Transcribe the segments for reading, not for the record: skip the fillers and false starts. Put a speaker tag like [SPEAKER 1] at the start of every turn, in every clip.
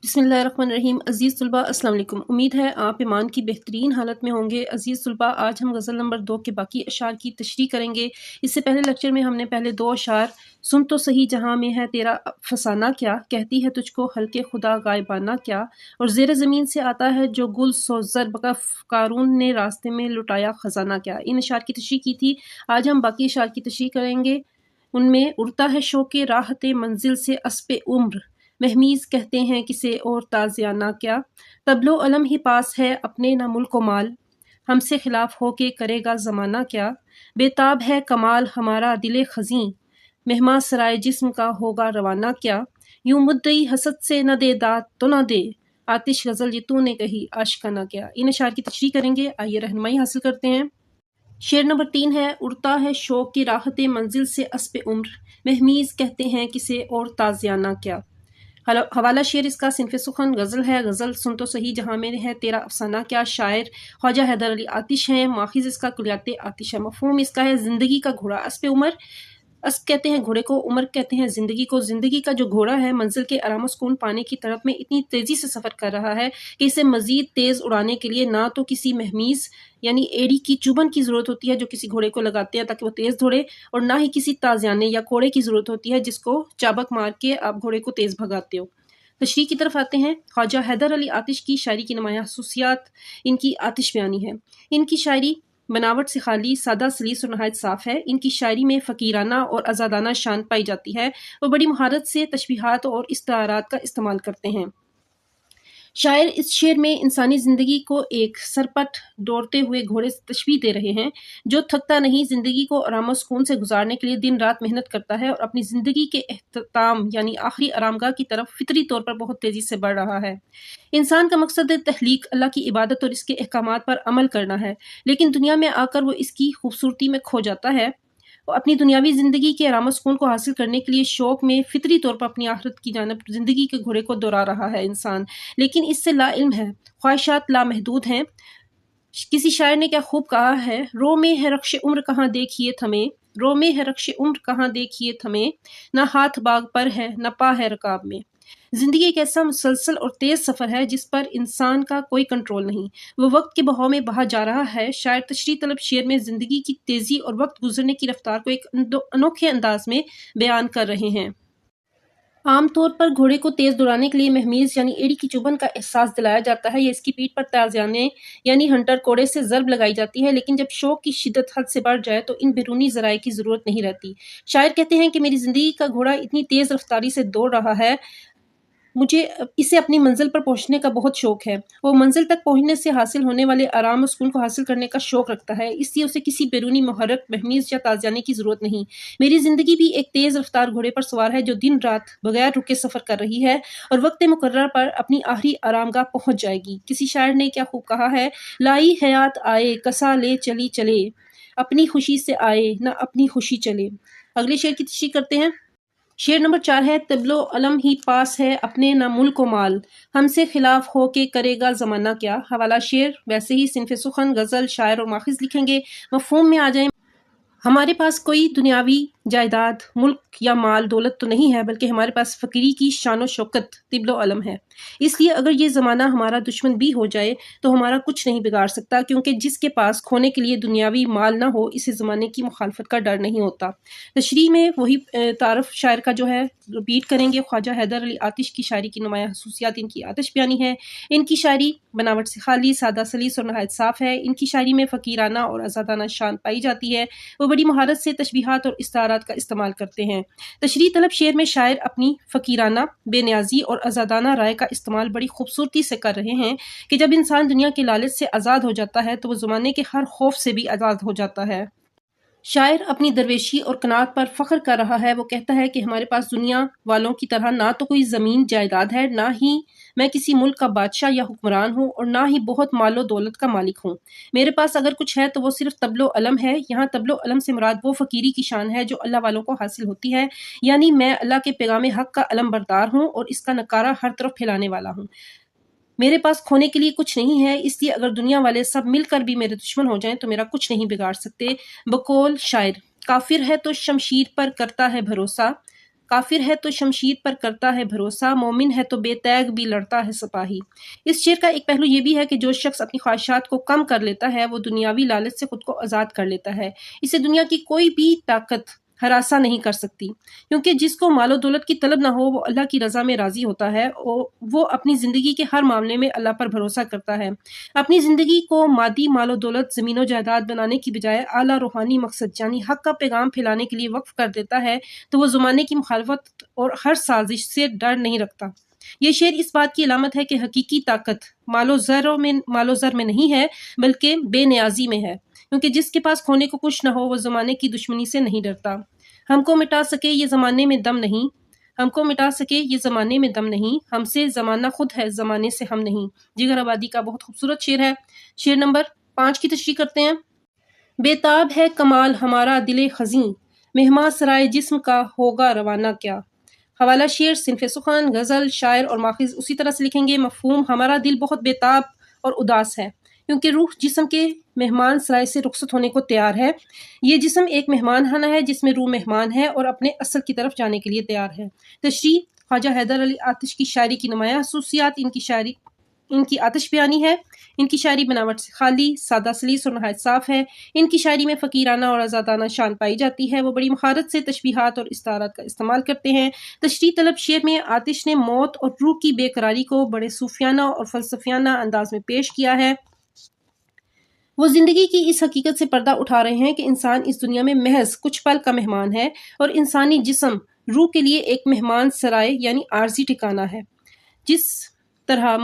[SPEAKER 1] بسم اللہ الرحمن الرحیم۔ عزیز طلباء السلام علیکم۔ امید ہے آپ ایمان کی بہترین حالت میں ہوں گے۔ عزیز طلباء، آج ہم غزل نمبر 2 کے باقی اشعار کی تشریح کریں گے۔ اس سے پہلے لیکچر میں ہم نے پہلے 2 اشعار سن تو صحیح جہاں میں ہے تیرا فسانہ کیا، کہتی ہے تجھ کو حلقے خدا غائبانہ کیا، اور زیر زمین سے آتا ہے جو گل سوزر بکف قارون نے راستے میں لٹایا خزانہ کیا۔ ان اشعار کی تشریح کی تھی۔ آج ہم باقی اشعار کی تشریح کریں گے۔ ان میں اڑتا ہے شوق راحت منزل سے اسب عمر، مہمیز کہتے ہیں کسے اور تازیانہ کیا، تبلو علم ہی پاس ہے اپنے نہ ملک و مال، ہم سے خلاف ہو کے کرے گا زمانہ کیا، بے تاب ہے کمال ہمارا دل خزیں، مہماں سرائے جسم کا ہوگا روانہ کیا، یوں مدعی حسد سے نہ دے داد تو نہ دے، آتش غزل یہ تو نے کہی آشکانہ کیا۔ ان اشعار کی تشریح کریں گے۔ آئیے رہنمائی حاصل کرتے ہیں۔ شعر نمبر 3 ہے، اڑتا ہے شوق کی راحت منزل سے اسب عمر، مہمیز کہتے ہیں کسے اور تازیانہ کیا۔ حوالہ شعر اس کا صنف سخن غزل ہے۔ غزل سن تو صحیح جہاں میں ہے تیرا افسانہ کیا، شاعر خواجہ حیدر علی آتش ہیں، ماخذ اس کا کلیات آتش ہے، مفہوم اس کا ہے زندگی کا گھوڑا اسب عمر، اسب کہتے ہیں گھوڑے کو، عمر کہتے ہیں زندگی کو، زندگی کا جو گھوڑا ہے منزل کے آرام و سکون پانے کی طرف میں اتنی تیزی سے سفر کر رہا ہے کہ اسے مزید تیز اڑانے کے لیے نہ تو کسی مہمیز یعنی ایڑی کی چوبن کی ضرورت ہوتی ہے جو کسی گھوڑے کو لگاتے ہیں تاکہ وہ تیز دوڑے، اور نہ ہی کسی تازیانے یا کوڑے کی ضرورت ہوتی ہے جس کو چابک مار کے آپ گھوڑے کو تیز بھگاتے ہو۔ تشریح کی طرف آتے ہیں۔ خواجہ حیدر علی آتش کی شاعری کی نمایاں خصوصیات ان کی آتش بیانی ہے۔ ان کی شاعری بناوٹ سے خالی، سادہ سلیس اور نہایت صاف ہے۔ ان کی شاعری میں فقیرانہ اور آزادانہ شان پائی جاتی ہے۔ وہ بڑی مہارت سے تشبیہات اور استعارات کا استعمال کرتے ہیں۔ شاعر اس شعر میں انسانی زندگی کو ایک سرپٹ دوڑتے ہوئے گھوڑے سے تشبیہ دے رہے ہیں جو تھکتا نہیں، زندگی کو آرام و سکون سے گزارنے کے لیے دن رات محنت کرتا ہے اور اپنی زندگی کے اختتام یعنی آخری آرامگاہ کی طرف فطری طور پر بہت تیزی سے بڑھ رہا ہے۔ انسان کا مقصد تخلیق اللہ کی عبادت اور اس کے احکامات پر عمل کرنا ہے، لیکن دنیا میں آ کر وہ اس کی خوبصورتی میں کھو جاتا ہے۔ وہ اپنی دنیاوی زندگی کے آرام و سکون کو حاصل کرنے کے لیے شوق میں فطری طور پر اپنی آخرت کی جانب زندگی کے گھوڑے کو دوڑا رہا ہے انسان، لیکن اس سے لا علم ہے، خواہشات لامحدود ہیں۔ کسی شاعر نے کیا خوب کہا ہے، رو میں ہے رخش عمر کہاں دیکھیے تھمے، رو میں ہے رخش عمر کہاں دیکھیے تھمے، نہ ہاتھ باغ پر ہے نہ پا ہے رکاب میں۔ زندگی ایک ایسا مسلسل اور تیز سفر ہے جس پر انسان کا کوئی کنٹرول نہیں، وہ وقت کے بہاؤ میں بہا جا رہا ہے۔ شاعر تشریح طلب شعر میں زندگی کی تیزی اور وقت گزرنے کی رفتار کو ایک انوکھے انداز میں بیان کر رہے ہیں۔ عام طور پر گھوڑے کو تیز دوڑانے کے لیے مہمیز یعنی ایڑی کی چوبن کا احساس دلایا جاتا ہے یا اس کی پیٹھ پر تازیانے یعنی ہنٹر کوڑے سے ضرب لگائی جاتی ہے، لیکن جب شوق کی شدت حد سے بڑھ جائے تو ان بیرونی ذرائع کی ضرورت نہیں رہتی۔ شاعر کہتے ہیں کہ میری زندگی کا گھوڑا اتنی تیز رفتاری سے دوڑ رہا ہے، مجھے اسے اپنی منزل پر پہنچنے کا بہت شوق ہے۔ وہ منزل تک پہنچنے سے حاصل ہونے والے آرام و سکون کو حاصل کرنے کا شوق رکھتا ہے، اس لیے اسے کسی بیرونی محرک، مہمیز یا تازیانے کی ضرورت نہیں۔ میری زندگی بھی ایک تیز رفتار گھوڑے پر سوار ہے جو دن رات بغیر رکے سفر کر رہی ہے اور وقت مقررہ پر اپنی آخری آرام گاہ پہنچ جائے گی۔ کسی شاعر نے کیا خوب کہا ہے، لائی حیات آئے کسا لے چلی چلے، اپنی خوشی سے آئے نہ اپنی خوشی چلے۔ اگلے شعر کی تشریح کرتے ہیں۔ شعر نمبر 4 ہے، تبلو علم ہی پاس ہے اپنے نہ ملک و مال، ہم سے خلاف ہو کے کرے گا زمانہ کیا۔ حوالہ شعر ویسے ہی صنف سخن غزل، شاعر اور ماخذ لکھیں گے۔ مفہوم میں آ جائیں، ہمارے پاس کوئی دنیاوی جائیداد، ملک یا مال دولت تو نہیں ہے، بلکہ ہمارے پاس فقیری کی شان و شوکت طبل و علم ہے۔ اس لیے اگر یہ زمانہ ہمارا دشمن بھی ہو جائے تو ہمارا کچھ نہیں بگاڑ سکتا، کیونکہ جس کے پاس کھونے کے لیے دنیاوی مال نہ ہو اسے زمانے کی مخالفت کا ڈر نہیں ہوتا۔ تشریح میں وہی تعارف شاعر کا جو ہے ریپیٹ کریں گے۔ خواجہ حیدر علی آتش کی شاعری کی نمایاں خصوصیات ان کی آتش بیانی ہے۔ ان کی شاعری بناوٹ سے خالی، سادہ سلیس اور نہایت صاف ہے۔ ان کی شاعری میں فقیرانہ اور آزادانہ شان پائی جاتی ہے۔ وہ بڑی مہارت سے تشبیہات اور استعارات کا استعمال کرتے ہیں۔ تشریح طلب شعر میں شاعر اپنی فقیرانہ، بے نیازی اور آزادانہ رائے کا استعمال بڑی خوبصورتی سے کر رہے ہیں کہ جب انسان دنیا کے لالچ سے آزاد ہو جاتا ہے تو وہ زمانے کے ہر خوف سے بھی آزاد ہو جاتا ہے۔ شاعر اپنی درویشی اور قناعت پر فخر کر رہا ہے۔ وہ کہتا ہے کہ ہمارے پاس دنیا والوں کی طرح نہ تو کوئی زمین جائیداد ہے، نہ ہی میں کسی ملک کا بادشاہ یا حکمران ہوں، اور نہ ہی بہت مال و دولت کا مالک ہوں۔ میرے پاس اگر کچھ ہے تو وہ صرف طبل و علم ہے۔ یہاں طبل و علم سے مراد وہ فقیری کی شان ہے جو اللہ والوں کو حاصل ہوتی ہے، یعنی میں اللہ کے پیغام حق کا علم بردار ہوں اور اس کا نکارہ ہر طرف پھیلانے والا ہوں۔ میرے پاس کھونے کے لیے کچھ نہیں ہے، اس لیے اگر دنیا والے سب مل کر بھی میرے دشمن ہو جائیں تو میرا کچھ نہیں بگاڑ سکتے۔ بقول شاعر، کافر ہے تو شمشیر پر کرتا ہے بھروسہ، کافر ہے تو شمشیر پر کرتا ہے بھروسہ، مومن ہے تو بے تیغ بھی لڑتا ہے سپاہی۔ اس شعر کا ایک پہلو یہ بھی ہے کہ جو شخص اپنی خواہشات کو کم کر لیتا ہے وہ دنیاوی لالچ سے خود کو آزاد کر لیتا ہے۔ اسے دنیا کی کوئی بھی طاقت ہراساں نہیں کر سکتی، کیونکہ جس کو مال و دولت کی طلب نہ ہو وہ اللہ کی رضا میں راضی ہوتا ہے، وہ اپنی زندگی کے ہر معاملے میں اللہ پر بھروسہ کرتا ہے۔ اپنی زندگی کو مادی مال و دولت، زمین و جائیداد بنانے کی بجائے اعلیٰ روحانی مقصد یعنی حق کا پیغام پھیلانے کے لیے وقف کر دیتا ہے تو وہ زمانے کی مخالفت اور ہر سازش سے ڈر نہیں رکھتا۔ یہ شعر اس بات کی علامت ہے کہ حقیقی طاقت مال و زر میں نہیں ہے بلکہ بے نیازی میں ہے، کیونکہ جس کے پاس کھونے کو کچھ نہ ہو وہ زمانے کی دشمنی سے نہیں ڈرتا۔ ہم کو مٹا سکے یہ زمانے میں دم نہیں، ہم کو مٹا سکے یہ زمانے میں دم نہیں، ہم سے زمانہ خود ہے زمانے سے ہم نہیں۔ جگر آبادی کا بہت خوبصورت شعر ہے۔ شعر نمبر 5 کی تشریح کرتے ہیں۔ بے تاب ہے کمال ہمارا دل خزیں، مہماں سرائے جسم کا ہوگا روانہ کیا۔ حوالہ شعر صنف سخن، غزل، شاعر اور ماخذ اسی طرح سے لکھیں گے۔ مفہوم: ہمارا دل بہت بے تاب اور اداس ہے، کیونکہ روح جسم کے مہمان سرائے سے رخصت ہونے کو تیار ہے۔ یہ جسم ایک مہمان خانہ ہے جس میں روح مہمان ہے اور اپنے اصل کی طرف جانے کے لیے تیار ہے۔ تشریح: خواجہ حیدر علی آتش کی شاعری کی نمایاں خصوصیات ان کی آتش بیانی ہے۔ ان کی شاعری بناوٹ سے خالی، سادہ سلیس اور نہایت صاف ہے۔ ان کی شاعری میں فقیرانہ اور آزادانہ شان پائی جاتی ہے۔ وہ بڑی مہارت سے تشبیہات اور استعارات کا استعمال کرتے ہیں۔ تشریح طلب شعر میں آتش نے موت اور روح کی بے قراری کو بڑے صوفیانہ اور فلسفیانہ انداز میں پیش کیا ہے۔ وہ زندگی کی اس حقیقت سے پردہ اٹھا رہے ہیں کہ انسان اس دنیا میں محض کچھ پل کا مہمان ہے اور انسانی جسم روح کے لیے ایک مہمان سرائے یعنی عارضی ٹھکانہ ہے۔ جس طرح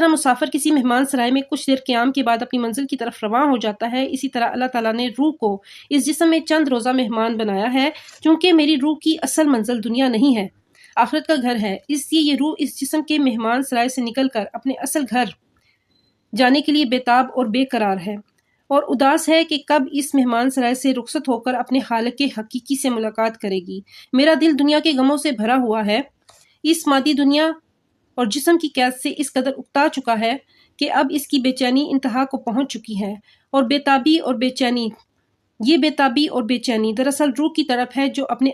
[SPEAKER 1] مسافر کسی مہمان سرائے میں کچھ دیر قیام کے بعد اپنی منزل کی طرف رواں ہو جاتا ہے، اسی طرح اللہ تعالیٰ نے روح کو اس جسم میں چند روزہ مہمان بنایا ہے۔ چونکہ میری روح کی اصل منزل دنیا نہیں ہے، آخرت کا گھر ہے، اس لیے یہ روح اس جسم کے مہمان سرائے سے نکل کر اپنے اصل گھر جانے کے لیے بےتاب اور بے قرار ہے اور اداس ہے کہ کب اس مہمان سرائے سے رخصت ہو کر اپنے خالق حقیقی سے ملاقات کرے گی۔ میرا دل دنیا کے غموں سے بھرا ہوا ہے، اس مادی دنیا اور جسم کی قید سے اس قدر اکتا چکا ہے کہ اب اس کی بے چینی انتہا کو پہنچ چکی ہے، اور بے تابی اور بے چینی دراصل روح کی طرف ہے جو اپنے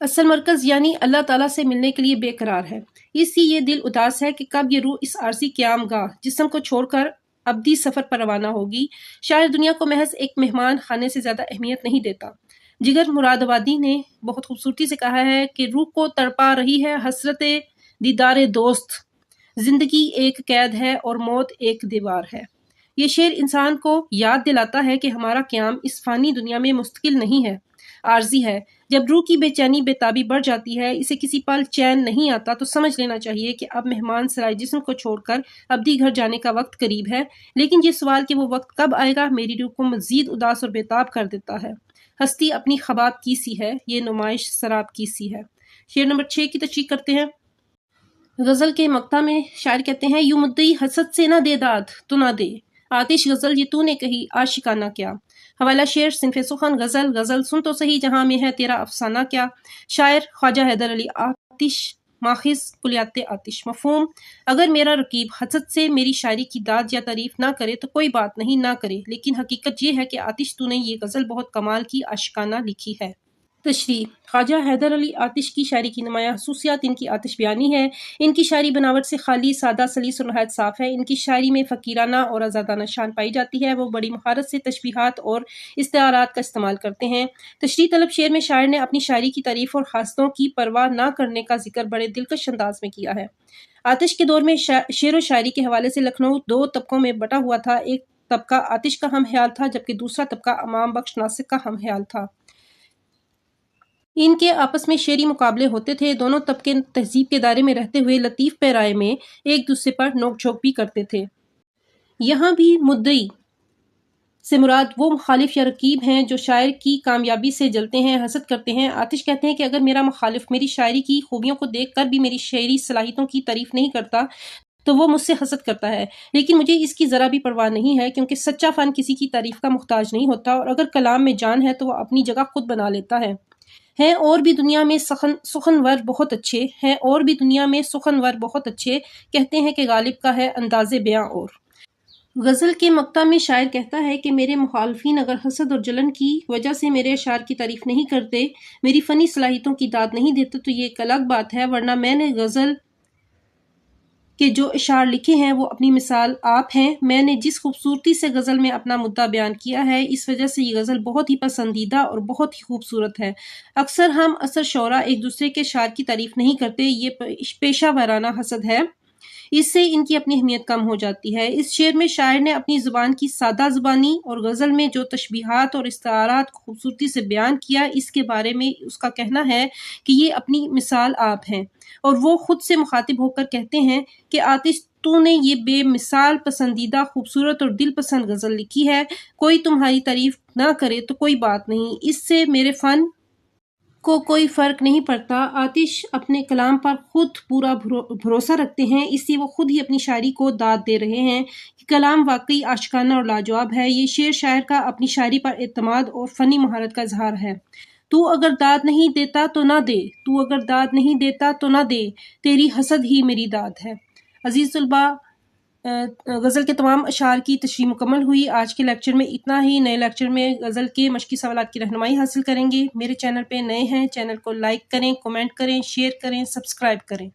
[SPEAKER 1] اصل مرکز یعنی اللہ تعالیٰ سے ملنے کے لیے بے قرار ہے۔ اس لیے یہ دل اداس ہے کہ کب یہ روح اس عارضی قیام گاہ جسم کو چھوڑ کر ابدی سفر پر روانہ ہوگی۔ شاعر دنیا کو محض ایک مہمان خانے سے زیادہ اہمیت نہیں دیتا۔ جگر مراد آبادی نے بہت خوبصورتی سے کہا ہے کہ روح کو تڑپا رہی ہے حسرت دیدار دوست، زندگی ایک قید ہے اور موت ایک دیوار ہے۔ یہ شعر انسان کو یاد دلاتا ہے کہ ہمارا قیام اس فانی دنیا میں مستقل نہیں ہے، عارضی ہے۔ جب روح کی بے چینی بے تابی بڑھ جاتی ہے، اسے کسی پل چین نہیں آتا، تو سمجھ لینا چاہیے کہ اب مہمان سرائے جسم کو چھوڑ کر ابدی گھر جانے کا وقت قریب ہے۔ لیکن یہ سوال کہ وہ وقت کب آئے گا میری روح کو مزید اداس اور بے تاب کر دیتا ہے۔ ہستی اپنی خواب کی سی ہے، یہ نمائش سراب کی سی ہے۔ شعر نمبر 6 کی تشریح کرتے ہیں۔ غزل کے مقطع میں شاعر کہتے ہیں: یوں مدعی حسد سے نہ دے داد تو نہ دے، آتش غزل یہ تو نے کہی عاشقانہ کیا۔ حوالہ شعر صنف سخن، غزل سن تو سہی جہاں میں ہے تیرا افسانہ کیا۔ شاعر خواجہ حیدر علی آتش، ماخذ کلیات آتش۔ مفہوم: اگر میرا رقیب حسد سے میری شاعری کی داد یا تعریف نہ کرے تو کوئی بات نہیں، نہ کرے، لیکن حقیقت یہ ہے کہ آتش تو نے یہ غزل بہت کمال کی عاشقانہ لکھی ہے۔ تشریح: خواجہ حیدر علی آتش کی شاعری کی نمایاں خصوصیات ان کی آتش بیانی ہے۔ ان کی شاعری بناوٹ سے خالی، سادہ سلیس اور نہایت صاف ہے۔ ان کی شاعری میں فقیرانہ اور آزادانہ شان پائی جاتی ہے۔ وہ بڑی مہارت سے تشبیہات اور استعارات کا استعمال کرتے ہیں۔ تشریح طلب شعر میں شاعر نے اپنی شاعری کی تعریف اور حاسدوں کی پرواہ نہ کرنے کا ذکر بڑے دلکش انداز میں کیا ہے۔ آتش کے دور میں شعر و شاعری کے حوالے سے لکھنؤ 2 طبقوں میں بٹا ہوا تھا۔ ایک طبقہ آتش کا ہم خیال تھا جبکہ دوسرا طبقہ امام بخش ناصر کا ہم خیال تھا۔ ان کے آپس میں شعری مقابلے ہوتے تھے۔ دونوں طبقے تہذیب کے دائرے میں رہتے ہوئے لطیف پیرائے میں ایک دوسرے پر نوک جھوک بھی کرتے تھے۔ یہاں بھی مدعی سے مراد وہ مخالف یا رقیب ہیں جو شاعر کی کامیابی سے جلتے ہیں، حسد کرتے ہیں۔ آتش کہتے ہیں کہ اگر میرا مخالف میری شاعری کی خوبیوں کو دیکھ کر بھی میری شعری صلاحیتوں کی تعریف نہیں کرتا تو وہ مجھ سے حسد کرتا ہے، لیکن مجھے اس کی ذرا بھی پرواہ نہیں ہے، کیونکہ سچا فن کسی کی تعریف کا محتاج نہیں ہوتا، اور اگر کلام میں جان ہے تو وہ اپنی جگہ خود بنا لیتا ہے۔ ہیں اور بھی دنیا میں سخنور بہت اچھے، کہتے ہیں کہ غالب کا ہے انداز بیاں اور غزل کے مقطع میں شاعر کہتا ہے کہ میرے مخالفین اگر حسد اور جلن کی وجہ سے میرے اشعار کی تعریف نہیں کرتے، میری فنی صلاحیتوں کی داد نہیں دیتے تو یہ ایک الگ بات ہے، ورنہ میں نے غزل کے جو اشعار لکھے ہیں وہ اپنی مثال آپ ہیں۔ میں نے جس خوبصورتی سے غزل میں اپنا مدعا بیان کیا ہے، اس وجہ سے یہ غزل بہت ہی پسندیدہ اور بہت ہی خوبصورت ہے۔ اکثر ہم شعراء ایک دوسرے کے اشعار کی تعریف نہیں کرتے، یہ پیشہ ورانہ حسد ہے، اس سے ان کی اپنی اہمیت کم ہو جاتی ہے۔ اس شعر میں شاعر نے اپنی زبان کی سادہ زبانی اور غزل میں جو تشبیہات اور استعارات خوبصورتی سے بیان کیا، اس کے بارے میں اس کا کہنا ہے کہ یہ اپنی مثال آپ ہیں، اور وہ خود سے مخاطب ہو کر کہتے ہیں کہ آتش تو نے یہ بے مثال پسندیدہ خوبصورت اور دل پسند غزل لکھی ہے، کوئی تمہاری تعریف نہ کرے تو کوئی بات نہیں، اس سے میرے فن کو کوئی فرق نہیں پڑتا۔ آتش اپنے کلام پر خود پورا بھروسہ رکھتے ہیں، اس لیے وہ خود ہی اپنی شاعری کو داد دے رہے ہیں کہ کلام واقعی عاشقانہ اور لاجواب ہے۔ یہ شعر شاعر کا اپنی شاعری پر اعتماد اور فنی مہارت کا اظہار ہے۔ تو اگر داد نہیں دیتا تو نہ دے، تو اگر داد نہیں دیتا تو نہ دے، تیری حسد ہی میری داد ہے۔ عزیز طلباء، غزل کے تمام اشعار کی تشریح مکمل ہوئی۔ آج کے لیکچر میں اتنا ہی۔ نئے لیکچر میں غزل کے مشقی سوالات کی رہنمائی حاصل کریں گے۔ میرے چینل پہ نئے ہیں، چینل کو لائک کریں، کمنٹ کریں، شیئر کریں، سبسکرائب کریں۔